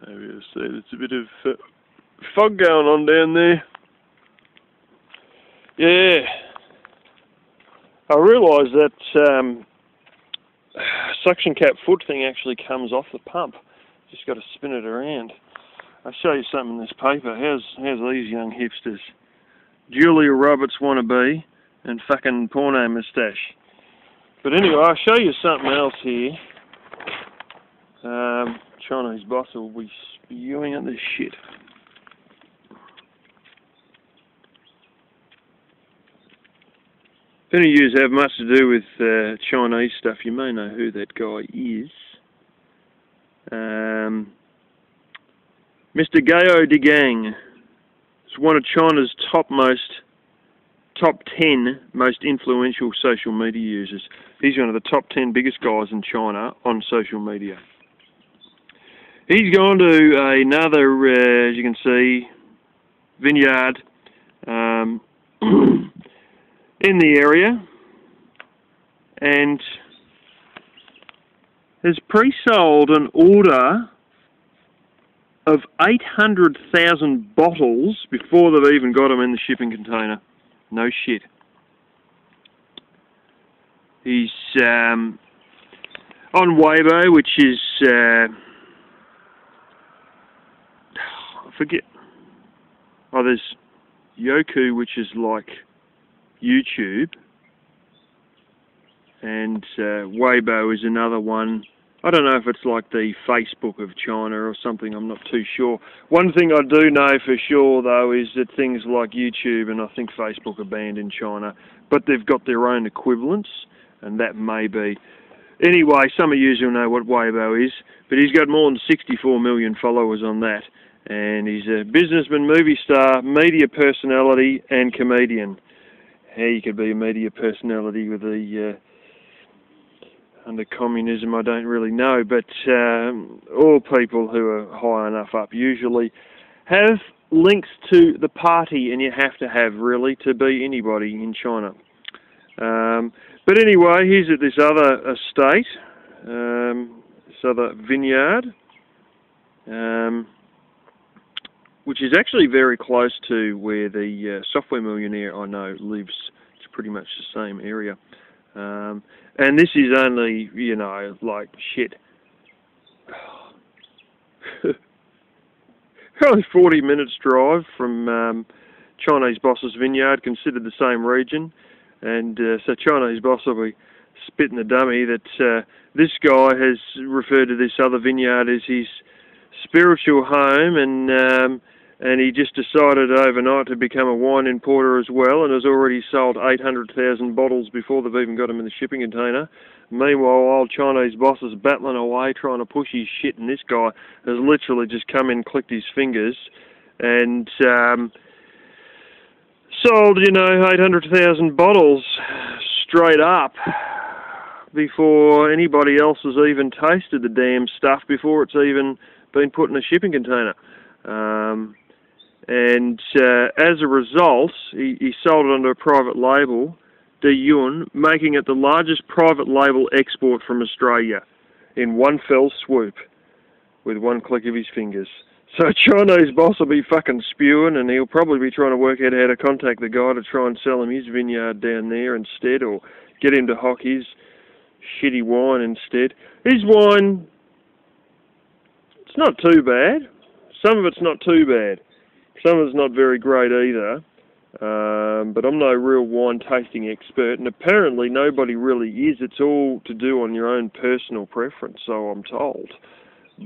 Maybe you'll see there's a bit of fog going on down there. Yeah. I realised that suction cap foot thing actually comes off the pump. Just got to spin it around. I'll show you something in this paper. How's these young hipsters? Julia Roberts wannabe and fucking porno moustache. But anyway, I'll show you something else here. Chinese boss will be spewing at this shit. If any of you have much to do with Chinese stuff, you may know who that guy is. Mr. Gao Degang is one of China's top 10 most influential social media users. He's one of the top 10 biggest guys in China on social media. He's gone to another, as you can see, vineyard in the area and has pre-sold an order of 800,000 bottles before they've even got them in the shipping container. No shit. He's on Weibo, which is I forget. Oh, there's Yoku, which is like YouTube, and Weibo is another one. I don't know if it's like the Facebook of China or something, I'm not too sure. One thing I do know for sure, though, is that things like YouTube and I think Facebook are banned in China, but they've got their own equivalents, and that may be. Anyway, some of you will know what Weibo is, but he's got more than 64 million followers on that, and he's a businessman, movie star, media personality, and comedian. How you could be a media personality with the under communism, I don't really know, but all people who are high enough up usually have links to the party, and you have to have, really, to be anybody in China. But anyway, he's at this other estate, this other vineyard, which is actually very close to where the software millionaire I know lives. It's pretty much the same area. And this is only, you know, like shit. Only 40 minutes drive from Chinese Boss's vineyard, considered the same region. And so Chinese Boss will be spitting the dummy that this guy has referred to this other vineyard as his spiritual home, and he just decided overnight to become a wine importer as well, and has already sold 800,000 bottles before they've even got them in the shipping container. Meanwhile, old Chinese Boss is battling away trying to push his shit, and this guy has literally just come in, clicked his fingers, and sold, you know, 800,000 bottles straight up before anybody else has even tasted the damn stuff, before it's even been put in a shipping container. And as a result, he sold it under a private label, De Yun, making it the largest private label export from Australia in one fell swoop with one click of his fingers. So Chinese Boss will be fucking spewing, and he'll probably be trying to work out how to contact the guy to try and sell him his vineyard down there instead, or get him to hock his shitty wine instead. His wine, it's not too bad. Some of it's not too bad. Some of it's not very great either. But I'm no real wine tasting expert, and apparently nobody really is. It's all to do on your own personal preference, so I'm told,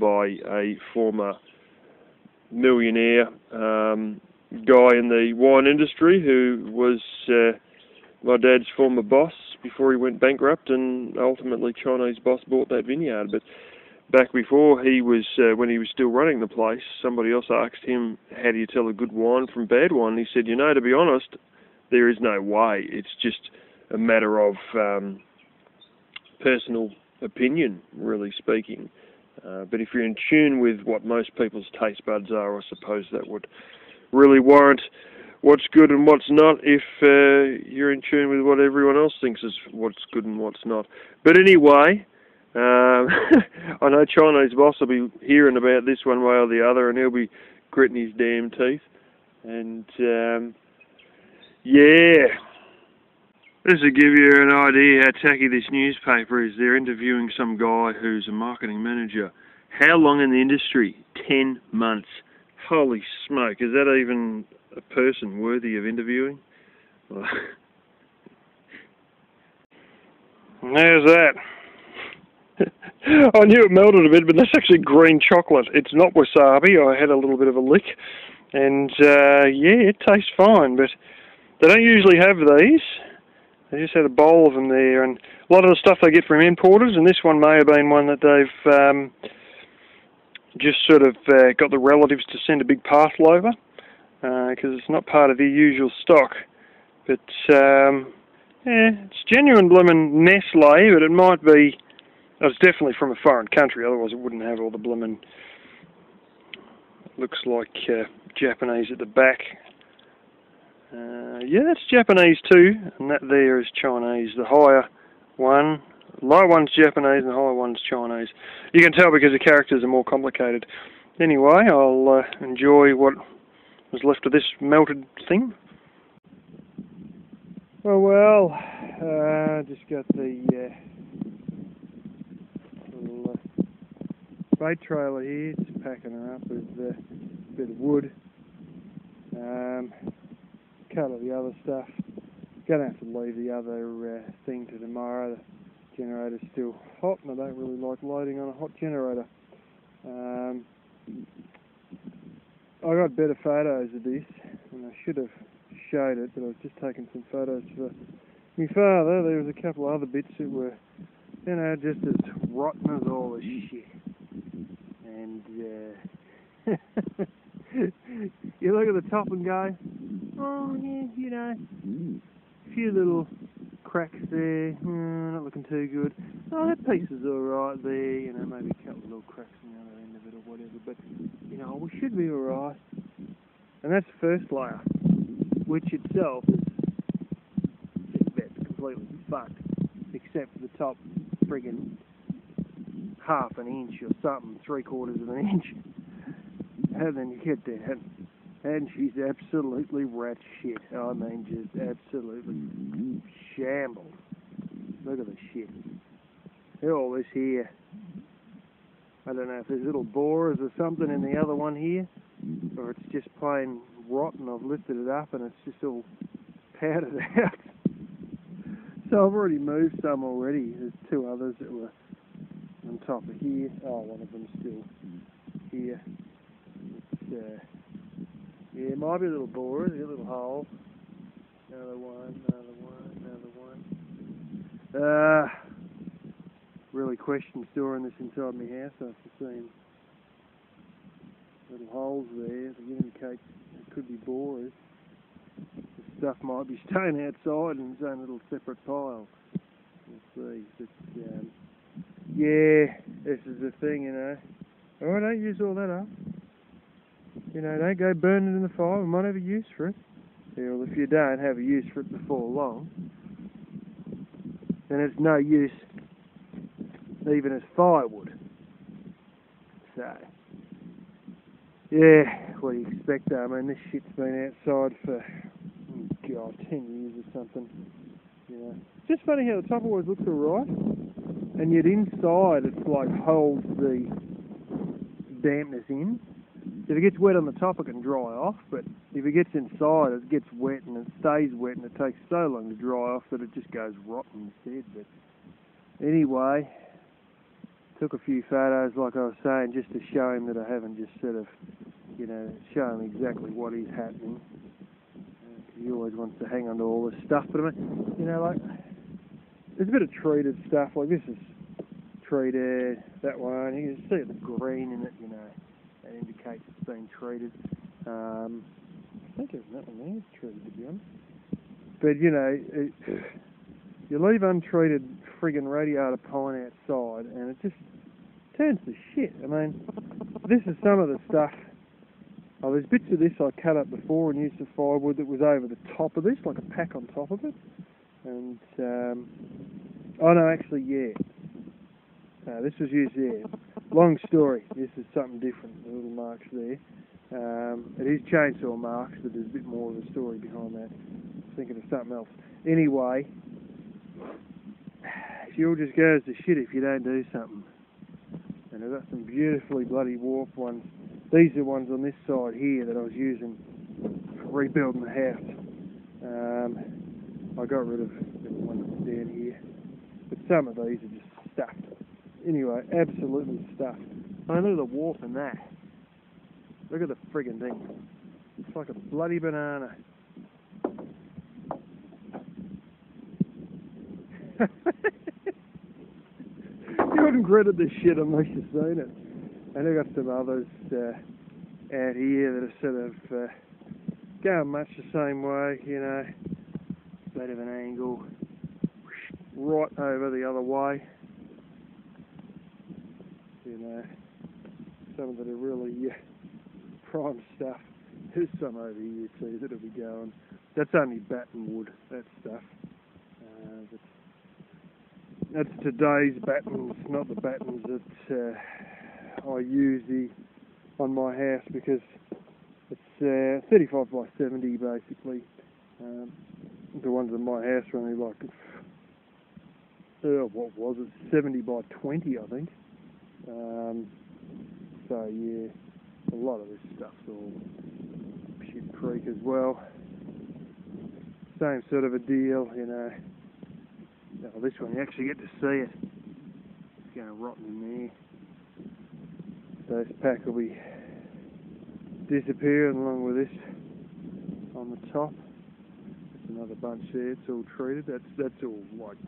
by a former millionaire guy in the wine industry who was my dad's former boss before he went bankrupt, and ultimately Chinese Boss bought that vineyard. But back before he was, when he was still running the place, somebody else asked him, how do you tell a good wine from bad wine? And he said, you know, to be honest, there is no way. It's just a matter of personal opinion, really speaking. But if you're in tune with what most people's taste buds are, I suppose that would really warrant what's good and what's not, if you're in tune with what everyone else thinks is what's good and what's not. But anyway, I know Chinese boss will be hearing about this one way or the other, and he'll be gritting his damn teeth. And yeah, this will give you an idea how tacky this newspaper is. They're interviewing some guy who's a marketing manager. How long in the industry? 10 months. Holy smoke, is that even a person worthy of interviewing? There's that. I knew it melted a bit, but that's actually green chocolate. It's not wasabi. I had a little bit of a lick, and yeah, it tastes fine, but they don't usually have these. They just had a bowl of them there, and a lot of the stuff they get from importers, and this one may have been one that they've just sort of got the relatives to send a big parcel over, because it's not part of their usual stock. But yeah, it's genuine bloomin' Nestle, but it might be. It's definitely from a foreign country, otherwise it wouldn't have all the bloomin'. Looks like Japanese at the back. Yeah, that's Japanese too, and that there is Chinese. The higher one, lower one's Japanese, and the higher one's Chinese. You can tell because the characters are more complicated. Anyway, I'll enjoy what was left of this melted thing. Well, just got the little bait trailer here, just packing her up with a bit of wood. Cut all the other stuff. Gonna have to leave the other thing to tomorrow. The generator's still hot, and I don't really like loading on a hot generator. I got better photos of this, and I should have showed it, but I was just taking some photos for my father. There was a couple of other bits that were, you know, just as rotten as all this shit. And you look at the top and go, oh yeah, you know, a few little cracks there, not looking too good. Oh, that piece is alright there, you know, maybe a couple of little cracks on the other end of it or whatever, but, you know, we should be alright. And that's the first layer, which itself is just about completely fucked, except for the top friggin' half an inch or something, 3/4 of an inch. And then you get that, and she's absolutely rat shit. I mean, just absolutely shambles. Look at the shit. Look at all this here. I don't know if there's little borers or something in the other one here, or it's just plain rotten. I've lifted it up and it's just all powdered out. So I've already moved some already. There's two others that were on top of here. Oh, one of them's still here. Yeah, it might be a little borer, a little hole. Another one. Really question storing this inside my house after seeing little holes there that indicate it could be borers. The stuff might be staying outside in its own little separate pile. We'll see. But, yeah, this is the thing, you know. Oh, don't use all that up. You know, don't go burn it in the fire. We might have a use for it. Yeah, well, if you don't have a use for it before long, then it's no use even as firewood. So, yeah, what do you expect though? I mean, this shit's been outside for, oh God, 10 years or something. You know, it's just funny how the top always looks alright, and yet inside it's like holds the dampness in. If it gets wet on the top, it can dry off, but if it gets inside, it gets wet and it stays wet, and it takes so long to dry off that it just goes rotten instead. But anyway, took a few photos, like I was saying, just to show him that I haven't just sort of, you know, show him exactly what is happening. He always wants to hang on to all this stuff, but I mean, you know, like, there's a bit of treated stuff, like this is treated, that one, you can see the green in it, you know. That indicates it's been treated. I think there's nothing there that's treated, to be honest. But, you know, you leave untreated friggin' radiator pine outside and it just turns to shit. I mean, this is some of the stuff. Oh, there's bits of this I cut up before and used the firewood that was over the top of this, like a pack on top of it. And, oh no, actually, yeah. This was used there. Long story. This is something different. The little marks there. It is chainsaw marks, but there's a bit more of a story behind that. I'm thinking of something else. Anyway, fuel just goes to shit if you don't do something. And I've got some beautifully bloody warped ones. These are ones on this side here that I was using for rebuilding the house. I got rid of the one that was down here. But some of these are just stuffed. Anyway, absolutely stuffed. I mean, look at the warp in that. Look at the friggin' thing. It's like a bloody banana. You wouldn't credit this shit unless you've seen it. And I've got some others out here that are sort of going much the same way, you know. Bit of an angle. Right over the other way. You know, some that are really prime stuff. There's some over here too that'll be going. That's only batten wood, that stuff. That's today's battens, not the battens that I use on my house, because it's 35 by 70 basically. The ones in my house were only like, what was it, 70 by 20 I think. So yeah, a lot of this stuff's all shit creek as well. Same sort of a deal, you know. Oh, this one you actually get to see it. It's going rotten in there. So this pack will be disappearing along with this on the top. There's another bunch there. It's all treated. That's all like.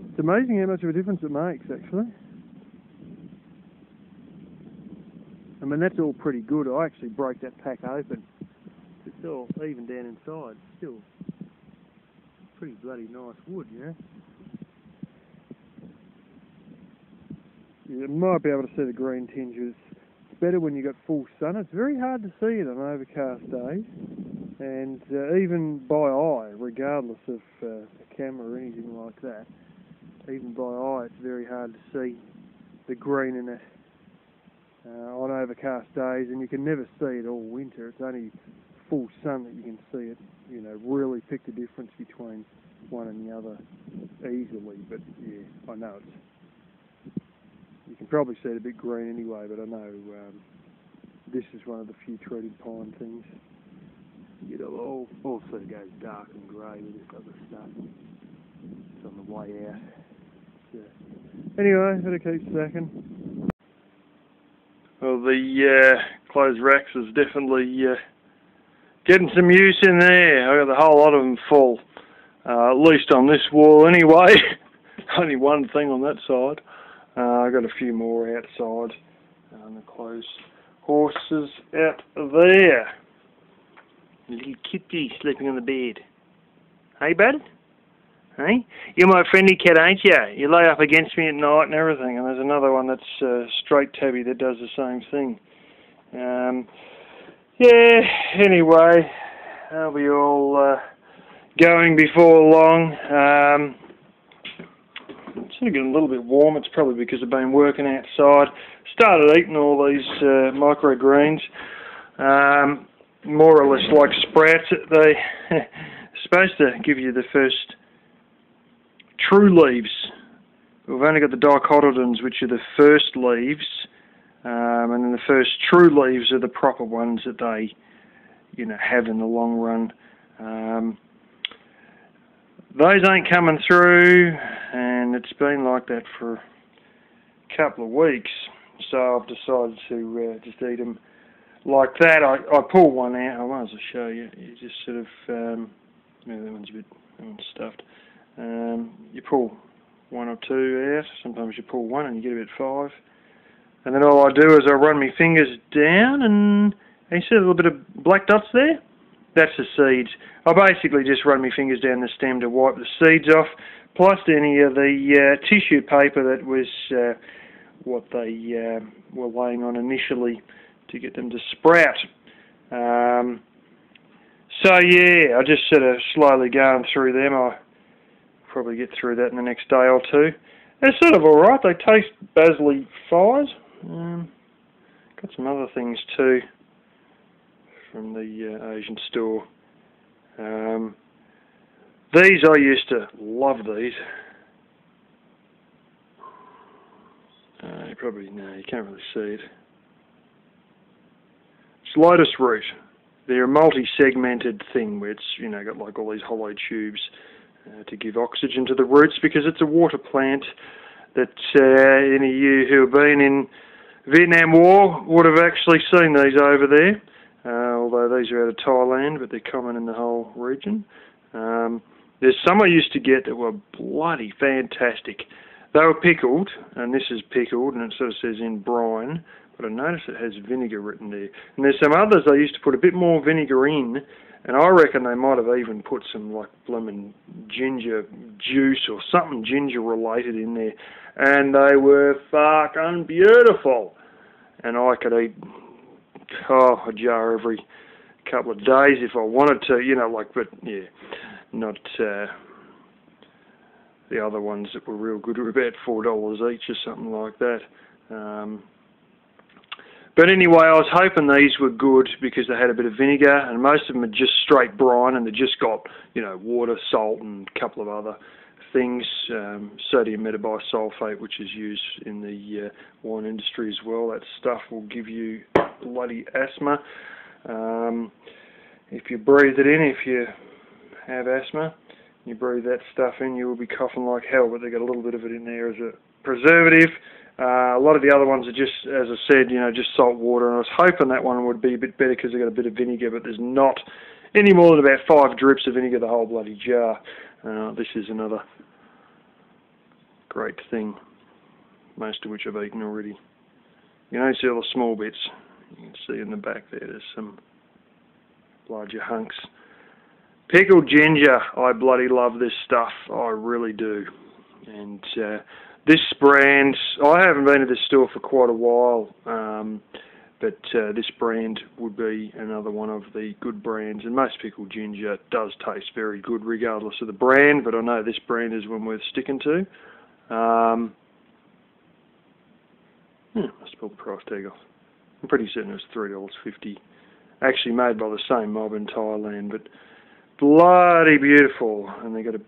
It's amazing how much of a difference it makes, actually. I mean, that's all pretty good. I actually broke that pack open. It's all even down inside. Still pretty bloody nice wood, you know. You might be able to see the green tinges. It's better when you got full sun. It's very hard to see it on overcast days, and even by eye, regardless of a camera or anything like that, even by eye, it's very hard to see the green in it on overcast days, and you can never see it all winter. It's only full sun that you can see it, you know, really pick the difference between one and the other easily. But yeah, I know you can probably see it a bit green anyway, but I know this is one of the few treated pine things. You know, all sort of goes dark and grey with this other stuff. It's on the way out. So, anyway, better keep stacking. Well, the clothes racks is definitely getting some use in there. I got the whole lot of them full, at least on this wall anyway. Only one thing on that side. I got a few more outside. The clothes horses out there. Little kitty sleeping on the bed. Hey, bud? Hey? You're my friendly cat, ain't you? You lay up against me at night and everything. And there's another one that's straight tabby that does the same thing. Yeah, anyway, they'll be all going before long. It's sort of getting a little bit warm. It's probably because I've been working outside. Started eating all these microgreens. More or less like sprouts. They're supposed to give you the first true leaves. We've only got the dicotyledons, which are the first leaves, and then the first true leaves are the proper ones that they, you know, have in the long run. Those ain't coming through, and it's been like that for a couple of weeks. So I've decided to just eat them like that. I pull one out. I might as well show you. You just sort of, that one's a bit stuffed. You pull one or two out. Sometimes you pull one and you get about 5. And then all I do is I run my fingers down, and you see a little bit of black dots there? That's the seeds. I basically just run my fingers down the stem to wipe the seeds off, plus any of the tissue paper that was what they were laying on initially to get them to sprout. So yeah, I just sort of slowly going through them. I'll probably get through that in the next day or two. They're sort of alright. They taste basil-y fried. Got some other things too from the Asian store. These, I used to love these. You can't really see it. It's lotus root. They're a multi-segmented thing where it's, got like all these hollow tubes to give oxygen to the roots, because it's a water plant that any of you who have been in Vietnam War would have actually seen these over there, although these are out of Thailand, but they're common in the whole region. There's some I used to get that were bloody fantastic. They were pickled, and this is pickled, and it sort of says in brine, but I noticed it has vinegar written there. And there's some others I used to put a bit more vinegar in, and I reckon they might have even put some like blooming ginger juice or something ginger related in there, and they were fucking beautiful. And I could eat a jar every couple of days if I wanted to, but yeah, not the other ones that were real good were about $4 each or something like that. But anyway, I was hoping these were good because they had a bit of vinegar, and most of them are just straight brine, and they just got, water, salt, and a couple of other things, sodium metabisulfate, which is used in the wine industry as well. That stuff will give you bloody asthma. If you breathe it in, if you have asthma, you breathe that stuff in, you will be coughing like hell, but they got a little bit of it in there as a preservative. A lot of the other ones are just, as I said, just salt water, and I was hoping that one would be a bit better because they got a bit of vinegar, but there's not any more than about 5 drips of vinegar the whole bloody jar. This is another great thing, most of which I've eaten already. You can only see all the small bits. You can see in the back there's some larger hunks. Pickled ginger, I bloody love this stuff, I really do. And this brand, I haven't been to this store for quite a while, but this brand would be another one of the good brands. And most pickled ginger does taste very good regardless of the brand, but I know this brand is one worth sticking to. Let's pull the price tag off. I'm pretty certain it was $3.50. Actually made by the same mob in Thailand, but bloody beautiful. And they got a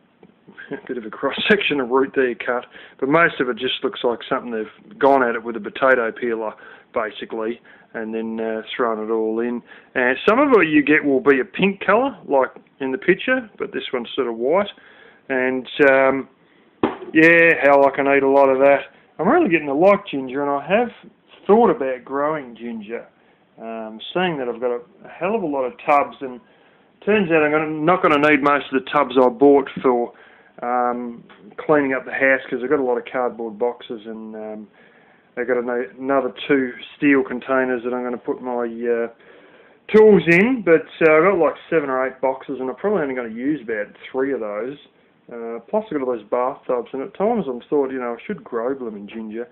bit of a cross-section of root there cut, but most of it just looks like something they've gone at it with a potato peeler, basically, and then thrown it all in. And some of it you get will be a pink colour, like in the picture, but this one's sort of white. And yeah, hell, I can eat a lot of that. I'm really getting to like ginger, and I have thought about growing ginger, seeing that I've got a hell of a lot of tubs, and turns out I'm not going to need most of the tubs I bought for cleaning up the house, because I've got a lot of cardboard boxes, and I've got another 2 steel containers that I'm going to put my tools in, but I've got like 7 or 8 boxes, and I'm probably only going to use about 3 of those. Plus I've got all those bathtubs, and at times I've thought, I should grow blooming ginger.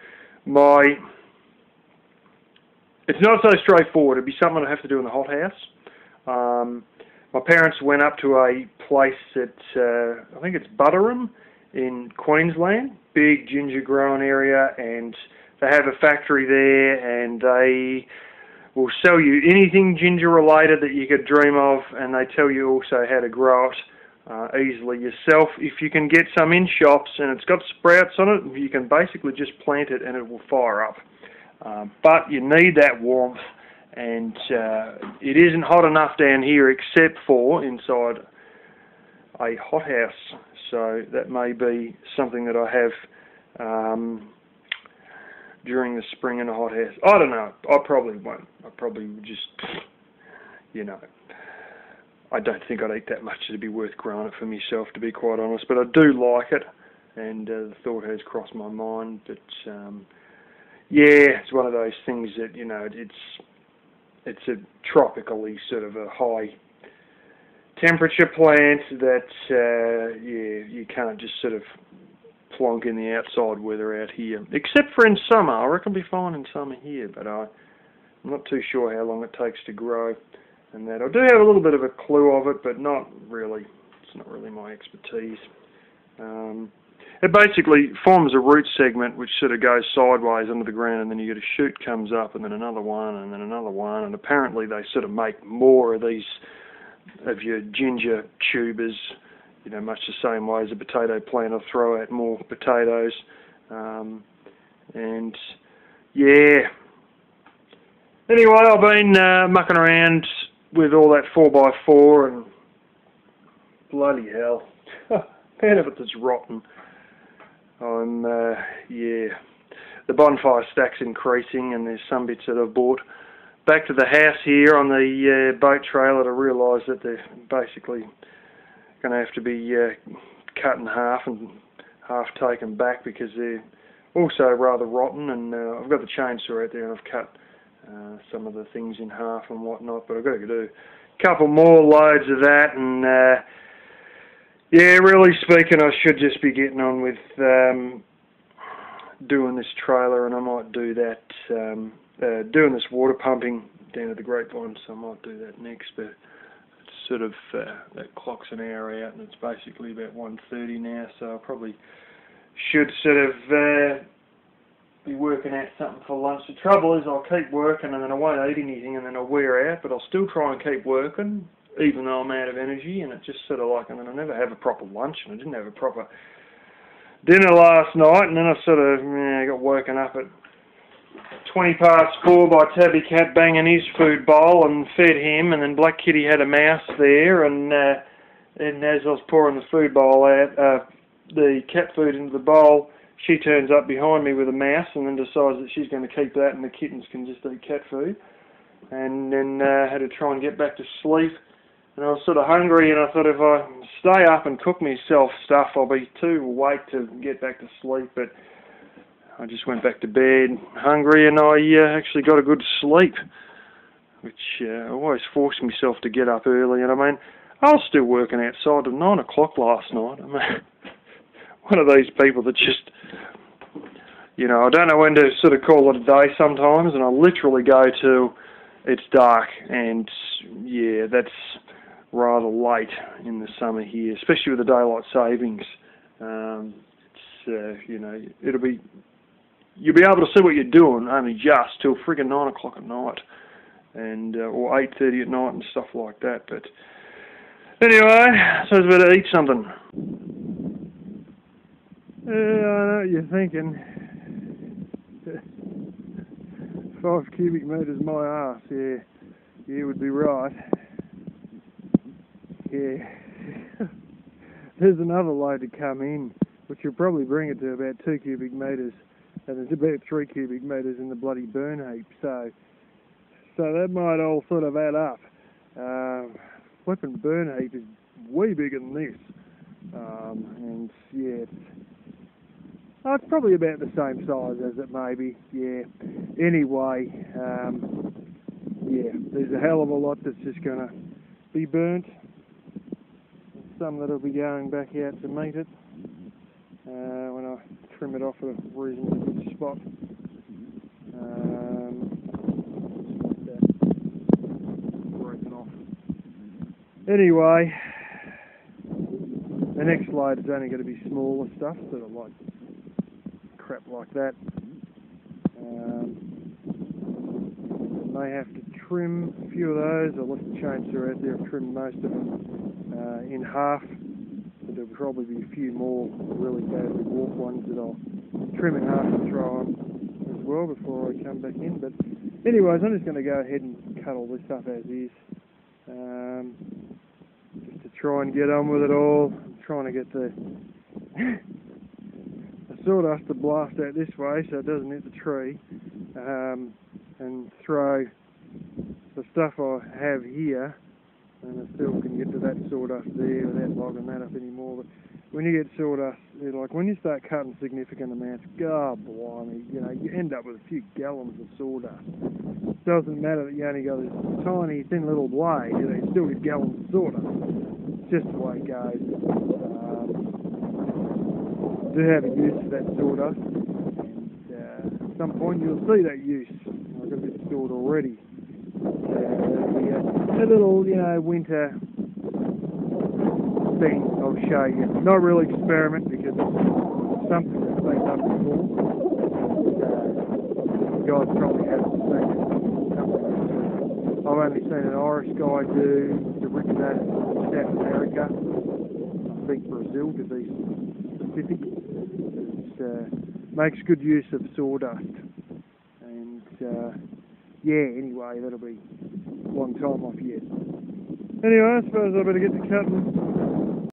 It's not so straightforward. It'd be something I'd have to do in the hothouse. My parents went up to a place at, I think it's Butterham in Queensland, big ginger growing area, and they have a factory there, and they will sell you anything ginger related that you could dream of, and they tell you also how to grow it easily yourself. If you can get some in shops and it's got sprouts on it, you can basically just plant it and it will fire up. But you need that warmth, and it isn't hot enough down here except for inside a hothouse, so that may be something that I have during the spring in a hothouse. I don't know, I probably won't. I probably just, I don't think I'd eat that much to be worth growing it for myself, to be quite honest, but I do like it, and the thought has crossed my mind. But yeah, it's one of those things that, it's a tropically sort of a high temperature plant that you can't just sort of plonk in the outside weather out here, except for in summer. I reckon it'll be fine in summer here, but I'm not too sure how long it takes to grow. And that I do have a little bit of a clue of it, but not really. It's not really my expertise. it basically forms a root segment which sort of goes sideways under the ground, and then you get a shoot comes up, and then another one, and then another one, and apparently they sort of make more of these, of your ginger tubers, you know, much the same way as a potato plant. I'll throw out more potatoes, and yeah. Anyway, I've been mucking around with all that 4x4, and bloody hell, part of it that's rotten. Yeah, the bonfire stack's increasing, and there's some bits that I've bought back to the house here on the boat trailer to realise that they're basically going to have to be cut in half and half taken back, because they're also rather rotten, and I've got the chainsaw out there and I've cut some of the things in half and whatnot, but I've got to do a couple more loads of that, and yeah, really speaking, I should just be getting on with doing this trailer, and I might do that, doing this water pumping down at the grapevine, so I might do that next, but it's sort of, that clock's an hour out, and it's basically about 1:30 now, so I probably should sort of be working out something for lunch. The trouble is I'll keep working and then I won't eat anything and then I'll wear out, but I'll still try and keep working even though I'm out of energy, and it's just sort of like, and then I never have a proper lunch, and I didn't have a proper dinner last night, and then I sort of got woken up at 4:20 by Tabby Cat banging his food bowl and fed him, and then Black Kitty had a mouse there, and as I was pouring the food bowl out, the cat food into the bowl, she turns up behind me with a mouse and then decides that she's going to keep that and the kittens can just eat cat food. And then had to try and get back to sleep. And I was sort of hungry, and I thought if I stay up and cook myself stuff, I'll be too awake to get back to sleep. But I just went back to bed hungry, and I actually got a good sleep, which I always force myself to get up early. And I mean, I was still working outside till 9 o'clock last night. I mean, one of these people that just, you know, I don't know when to sort of call it a day sometimes, and I literally go to it's dark, and yeah, that's rather late in the summer here, especially with the daylight savings. It's you know, you'll be able to see what you're doing only just till friggin' 9 o'clock at night, and or 8:30 at night and stuff like that. But anyway, so I was about to eat something. I know what you're thinking. 5 cubic metres my arse, yeah. You would be right. Yeah. There's another load to come in, which will probably bring it to about 2 cubic metres, and there's about 3 cubic metres in the bloody burn heap, so that might all sort of add up. Flipping burn heap is way bigger than this, and yeah, it's probably about the same size as it may be, yeah. Anyway, yeah, there's a hell of a lot that's just going to be burnt. Some that'll be going back out to meet it when I trim it off at a reasonably good spot. Like that, broken off. Anyway, the next load is only going to be smaller stuff, sort of like crap like that. May have to trim a few of those. I left the chainsaw out there. I've trimmed most of them in half, but there'll probably be a few more really badly warped ones that I'll trim in half and throw on as well before I come back in. But anyways, I'm just going to go ahead and cut all this up as is, just to try and get on with it all. I'm trying to get the sawdust to blast out this way so it doesn't hit the tree, and throw the stuff I have here, and I still can get to that sawdust there without logging that up anymore. But when you get sawdust, like when you start cutting significant amounts, God blimey, you know, you end up with a few gallons of sawdust. It doesn't matter that you only got this tiny thin little blade, you know, you still get gallons of sawdust. It's just the way it goes. Do have a use for that sawdust, and at some point you'll see that use. I've got a bit stored already. A little, you know, winter thing I'll show you. Not really experiment because guys probably haven't seen it. I've only seen an Irish guy do. It's originated from South America, I think Brazil to be specific. It makes good use of sawdust. And yeah, anyway, that'll be a long time off yet. Anyway, I suppose I better get to cutting.